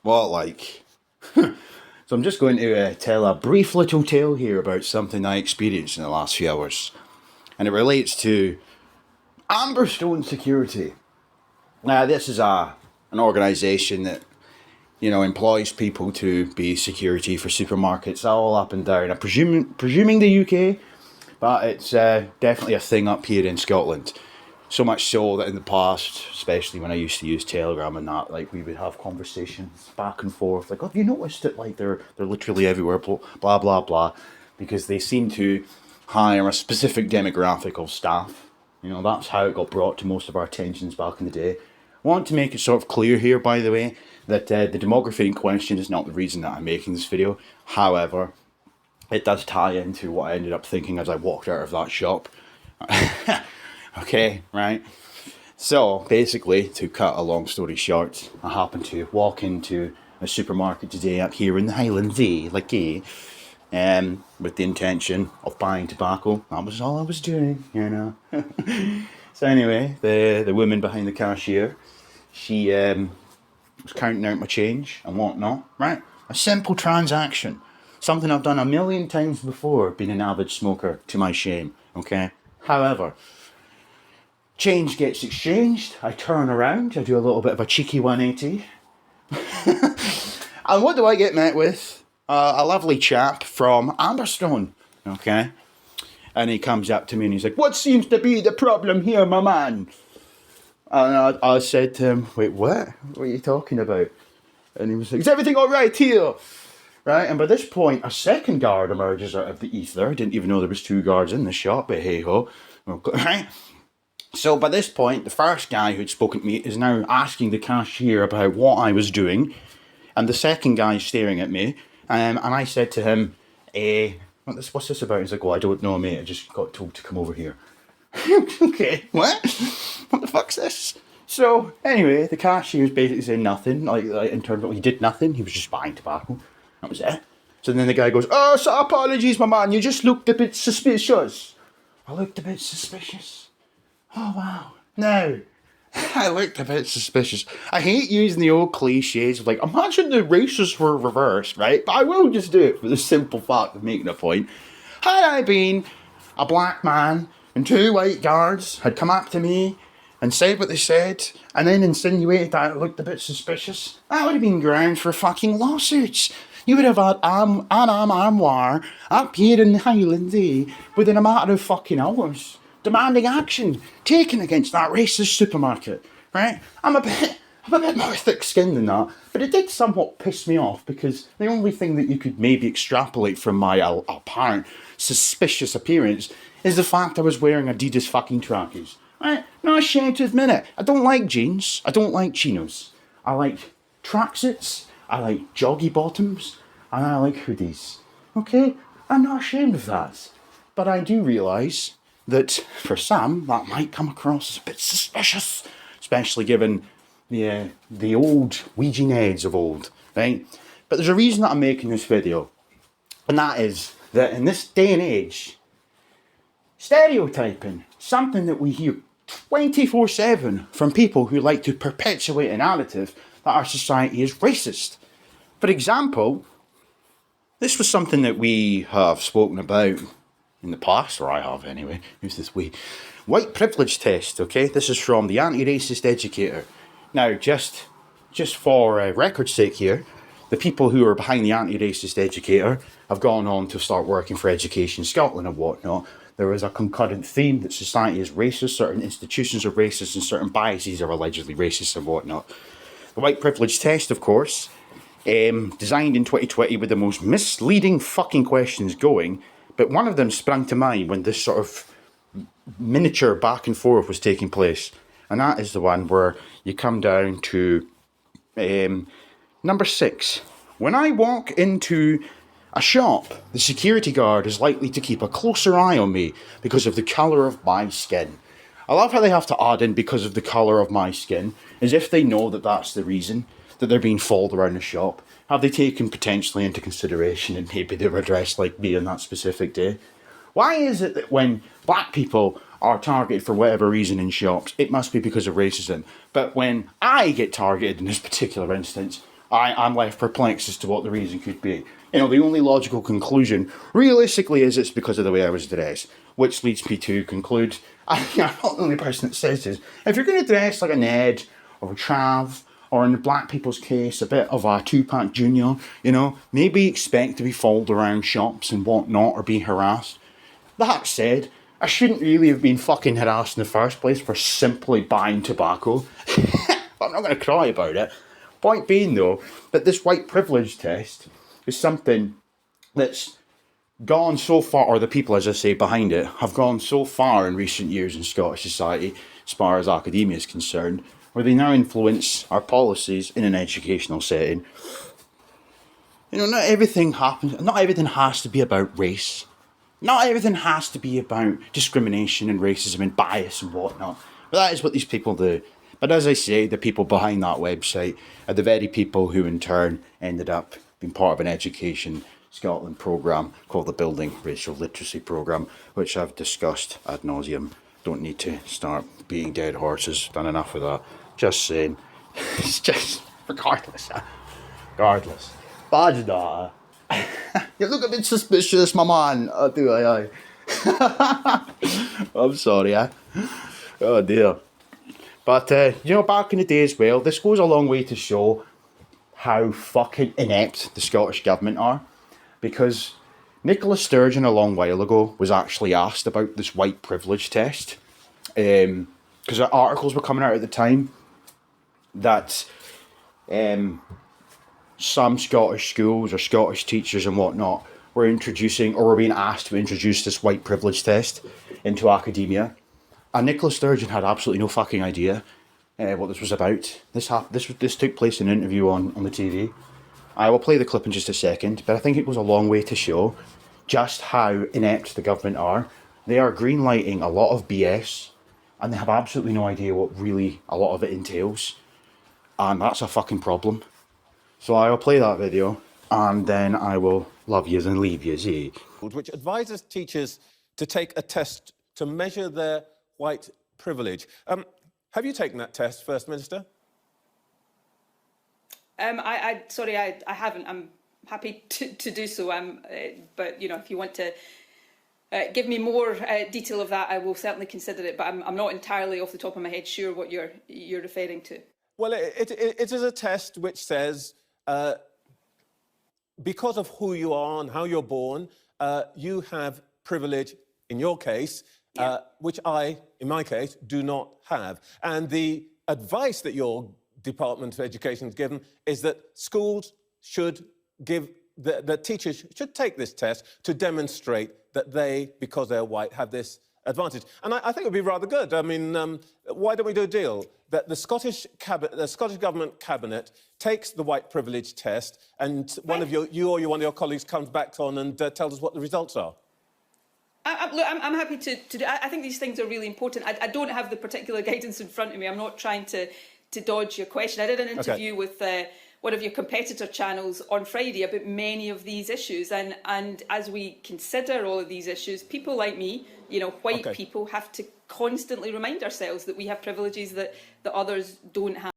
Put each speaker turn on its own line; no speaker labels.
What, like? So I'm just going to tell a brief little tale here about something I experienced in the last few hours. And it relates to Amberstone Security. Now, this is an organisation that, employs people to be security for supermarkets all up and down. I'm presuming the UK, but it's definitely a thing up here in Scotland. So much so that in the past, especially when I used to use Telegram and that, like we would have conversations back and forth, like, "Oh, have you noticed that like they're literally everywhere, blah blah blah," because they seem to hire a specific demographic of staff. That's how it got brought to most of our attentions back in the day. I want to make it sort of clear here, by the way, that the demography in question is not the reason that I'm making this video. However, it does tie into what I ended up thinking as I walked out of that shop. Okay, right? So, basically, to cut a long story short, I happened to walk into a supermarket today up here in the Highlands, with the intention of buying tobacco. That was all I was doing, So anyway, the woman behind the cashier, she was counting out my change and whatnot, right? A simple transaction. Something I've done a million times before, being an avid smoker, to my shame, okay? However, change gets exchanged, I turn around, I do a little bit of a cheeky 180. And what do I get met with? A lovely chap from Amberstone, okay? And he comes up to me and he's like, "What seems to be the problem here, my man?" And I said to him, "Wait, what? What are you talking about?" And he was like, "Is everything all right here?" Right, and by this point, a second guard emerges out of the ether. I didn't even know there was two guards in the shop, but hey-ho. Right? So by this point, the first guy who'd spoken to me is now asking the cashier about what I was doing. And the second guy is staring at me. And I said to him, what's this about? He's like, "Well, I don't know, mate. I just got told to come over here." Okay, what? What the fuck's this? So, anyway, the cashier was basically saying nothing. Like in terms of, he did nothing. He was just buying tobacco. That was it. So then the guy goes, "Oh, so apologies, my man. You just looked a bit suspicious." I looked a bit suspicious. Oh, wow. No. I looked a bit suspicious. I hate using the old cliches of like, imagine the races were reversed, right? But I will just do it for the simple fact of making a point. Had I been a black man and two white guards had come up to me and said what they said and then insinuated that I looked a bit suspicious, that would have been grounds for fucking lawsuits. You would have had an armoire up here in the Highlands, within a matter of fucking hours, demanding action taken against that racist supermarket, right? I'm a bit more thick-skinned than that, but it did somewhat piss me off because the only thing that you could maybe extrapolate from my apparent suspicious appearance is the fact I was wearing Adidas fucking trackies, right? Not ashamed to admit it. I don't like jeans. I don't like chinos. I like tracksuits. I like joggy bottoms. And I like hoodies. Okay? I'm not ashamed of that. But I do realise that for some, that might come across as a bit suspicious, especially given the old Ouija heads of old, right? But there's a reason that I'm making this video, and that is that in this day and age, stereotyping, something that we hear 24/7 from people who like to perpetuate a narrative that our society is racist. For example, this was something that we have spoken about in the past, or I have anyway. Who's this we? White privilege test, okay? This is from the anti-racist educator. Now, just for record's sake here, the people who are behind the anti-racist educator have gone on to start working for Education Scotland and whatnot. There is a concurrent theme that society is racist, certain institutions are racist, and certain biases are allegedly racist and whatnot. The white privilege test, of course, designed in 2020 with the most misleading fucking questions going, but one of them sprang to mind when this sort of miniature back and forth was taking place, and that is the one where you come down to number 6. When I walk into a shop, the security guard is likely to keep a closer eye on me because of the colour of my skin. I love how they have to add in because of the colour of my skin, as if they know that that's the reason that they're being followed around the shop. Have they taken potentially into consideration and maybe they were dressed like me on that specific day? Why is it that when black people are targeted for whatever reason in shops, it must be because of racism, but when I get targeted in this particular instance, I'm left perplexed as to what the reason could be. You know, the only logical conclusion, realistically, is it's because of the way I was dressed, which leads me to conclude, I'm not the only person that says this, if you're going to dress like a Ned, or a Trav, or in the black people's case, a bit of a Tupac Jr., you know, maybe expect to be followed around shops and whatnot, or be harassed. That said, I shouldn't really have been fucking harassed in the first place for simply buying tobacco. I'm not going to cry about it. Point being, though, that this white privilege test is something that's gone so far, or the people, as I say, behind it, have gone so far in recent years in Scottish society, as far as academia is concerned, where they now influence our policies in an educational setting. You know, not everything has to be about race. Not everything has to be about discrimination and racism and bias and whatnot. But that is what these people do. But as I say, the people behind that website are the very people who in turn ended up being part of an Education Scotland programme called the Building Racial Literacy Programme, which I've discussed ad nauseum. Don't need to start beating dead horses. Done enough of that. Just saying. It's just, regardless. Badge that. You look a bit suspicious, my man. Oh, do I? I'm sorry, Oh dear. But, you know, back in the day as well, this goes a long way to show how fucking inept the Scottish Government are. Because Nicola Sturgeon a long while ago was actually asked about this white privilege test. Because articles were coming out at the time that some Scottish schools or Scottish teachers and whatnot were introducing, or were being asked to introduce, this white privilege test into academia. And Nicola Sturgeon had absolutely no fucking idea what this was about. This took place in an interview on the TV. I will play the clip in just a second, but I think it goes a long way to show just how inept the government are. They are greenlighting a lot of BS, and they have absolutely no idea what really a lot of it entails. And that's a fucking problem. So I will play that video, and then I will love yous and leave yous, eh?
Which advises teachers to take a test to measure their white privilege. Have you taken that test, First Minister?
Sorry, I haven't. I'm happy to do so. But you know, if you want to give me more detail of that, I will certainly consider it. But I'm not entirely off the top of my head sure what you're referring to.
Well, it is a test which says because of who you are and how you're born, you have privilege in your case, which I, in my case, do not have. And the advice that your Department of Education has given is that schools should give, that teachers should take this test to demonstrate that they, because they're white, have this advantage. And I think it would be rather good. I mean, why don't we do a deal that the Scottish Government Cabinet takes the white privilege test, and one of you or one of your colleagues comes back on and tells us what the results are?
I'm happy to do. I think these things are really important. I don't have the particular guidance in front of me. I'm not trying to dodge your question. I did an interview with one of your competitor channels on Friday about many of these issues, and as we consider all of these issues, people like me, you know, white people, have to constantly remind ourselves that we have privileges that others don't have.